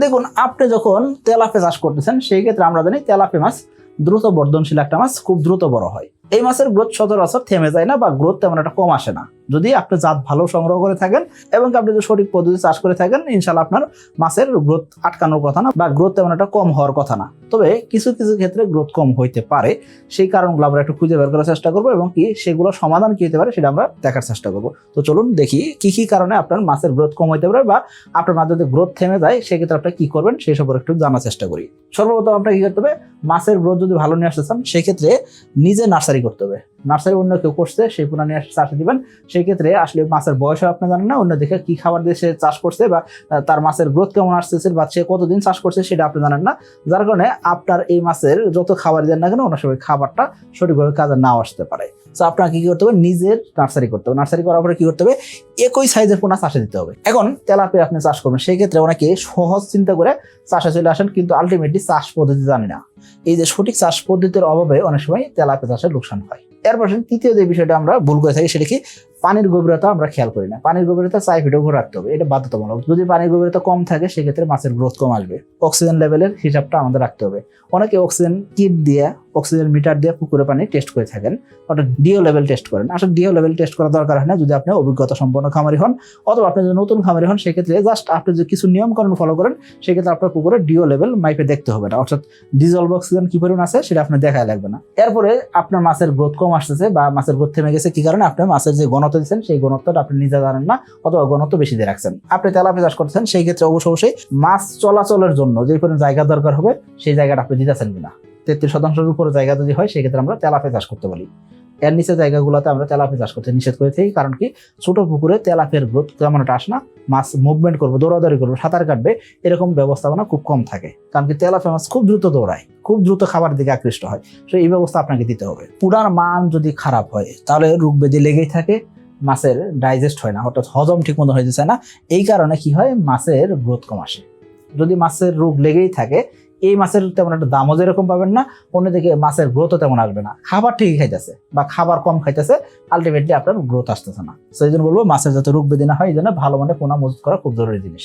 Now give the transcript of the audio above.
দেখুন, আপনি যখন তেলাপিয়া চাষ করতেছেন সেই ক্ষেত্রে আমরা জানি তেলাপিয়া মাছ দ্রুত বর্ধনশীল একটা মাছ, খুব দ্রুত বড় হয়। এই মাছের গ্রোথ সচরাচর থেমে যায় না বা গ্রোথ তেমন একটা কম আসে না যদি আপনি জাত ভালো সংগ্রহ করে থাকেন এবং আপনি যদি সঠিক পদ্ধতি চাষ করে থাকেন। ইনশাল্লাহ আপনার মাছের গ্রোথ আটকানোর কথা না বা গ্রোথ তেমন একটা কম হওয়ার কথা না। তবে কিছু কিছু ক্ষেত্রে গ্রোথ কম হইতে পারে, সেই কারণগুলো আমরা একটু খুঁজে বের করার চেষ্টা করবো এবং কি সেগুলো সমাধান কি হতে পারে সেটা আমরা দেখার চেষ্টা করবো। তো চলুন দেখি কি কি কারণে আপনার মাছের গ্রোথ কম হইতে পারে বা আপনার মাছ যদি গ্রোথ থেমে যায় সেক্ষেত্রে আপনি কি করবেন সেই সম্পর্কে একটু জানার চেষ্টা করি। সর্বপ্রথম আপনার কি করতে হবে, মাছের গ্রোথ যদি ভালো নিয়ে আসতে চান সেক্ষেত্রে নিজে নার্সারি করতে হবে। নার্সারি অন্য কেউ করছে সেই পুনা নিয়ে চাষে দিবেন। সেই ক্ষেত্রে আসলে মাছের বয়স আপনি জানেন না, অন্য দেখে কি খাবার দিয়ে সে চাষ করছে বা তার মাছের গ্রোথ কেমন আসতেছে বা সে কতদিন চাষ করছে সেটা আপনি জানেন না, যার কারণে আপনার এই মাছের যত খাবার দেন না কেন অনেক সময় খাবারটা সঠিকভাবে কাজে নাও আসতে পারে। তো আপনাকে কি করতে হবে, নিজের নার্সারি করতে হবে। নার্সারি করার পরে কি করতে হবে, একই সাইজের পোনা চাষে দিতে হবে। এখন তেলাপিয়া আপনি চাষ করবেন, সেই ক্ষেত্রে অনেকে সহজ চিন্তা করে চাষে চলে আসেন কিন্তু আলটিমেটলি চাষ পদ্ধতি জানি না। এই যে সঠিক চাষ পদ্ধতির অভাবে অনেক সময় তেলাপিয়া চাষে লোকসান হয়। এরপর তৃতীয় যে বিষয়টা আমরা ভুল করে থাকি সেটা কি, পানির গভীরতা আমরা খেয়াল করি না। পানির গভীরতা 4 ফিটের উপর রাখতে হবে, এটা বাধ্যতামূলক। যদি পানির গভীরতা কম থাকে সেক্ষেত্রে মাছের গ্রোথ কম আসবে। অক্সিজেন লেভেলের হিসাবটা আমাদের রাখতে হবে। অনেকে অক্সিজেন কিট দিয়ে, অক্সিজেন মিটার দিয়ে পুকুরে পানি টেস্ট করে থাকেন, অর্থাৎ ডিও লেভেল টেস্ট করেন। আসলে ডিও লেভেল টেস্ট করার দরকার হয় না যদি আপনি অভিজ্ঞতা সম্পন্ন খামারি হন, অথবা আপনি যদি নতুন খামারি হন সেক্ষেত্রে জাস্ট আপনি যদি কিছু নিয়ম কানুন ফলো করেন সেক্ষেত্রে আপনার পুকুরে ডিও লেভেল মাইপে দেখতে হবে না, অর্থাৎ ডিজলভ অক্সিজেন কি পরিমাণ আছে সেটা আপনি দেখায় লাগবে না। এরপরে আপনার মাছের গ্রোথ কম আসতেছে বা মাছের গ্রোথ থেমে গেছে, কি কারণে আপনি মাছের যে ঘনত্ব দিচ্ছেন সেই ঘনত্বটা আপনি নিজে জানেন না অথবা ঘনত্ব বেশি দিয়ে রাখছেন। আপনি তেলাপিয়া চাষ করছেন সেই ক্ষেত্রে অবশ্যই মাছ চলাচলের জন্য যে পরিমাণ জায়গা দরকার হবে সেই জায়গাটা আপনি দিতেছেন কিনা। 33% উপরে জায়গা যদি হয় সেক্ষেত্রে আমরা তেলাপিয়া চাষ করতে বলি। এর নিচে জায়গাগুলোতে আমরা তেলাপিয়া চাষ করতে নিষেধ করে থাকি, কারণ কি ছোট পুকুরে তেলাপিয়ার গ্রোথ তেমন একটা আসে না। মাছ মুভমেন্ট করবো, দৌড়াদৌড়ি করবো, সাঁতার কাটবে, এরকম ব্যবস্থাপনা খুব কম থাকে, কারণ কি তেলাপিয়া মাছ খুব দ্রুত দৌড়ায়, খুব দ্রুত খাবার দিকে আকৃষ্ট হয়। তো এই ব্যবস্থা আপনাকে দিতে হবে। পুরার মান যদি খারাপ হয় তাহলে রোগ ব্যাধি লেগেই থাকে, মাছের ডাইজেস্ট হয় না, অর্থাৎ হজম ঠিক মতো হয়ে যায় না। এই কারণে কি হয়, মাছের গ্রোথ কম আসে। যদি মাছের রোগ লেগেই থাকে এই মাছের তেমন একটা দামও যেরকম পাবেন না, অন্যদিকে মাছের গ্রোথও তেমন আসবে না। খাবার ঠিকই খাইতেছে বা খাবার কম খাইতেছে, আলটিমেটলি আপনার গ্রোথ আসতেছে না। সেই জন্য বলবো মাছের যাতে রোগ ব্যাধি না হয় এই জন্য ভালো মানের পোনা মজুত করা খুব জরুরি জিনিস।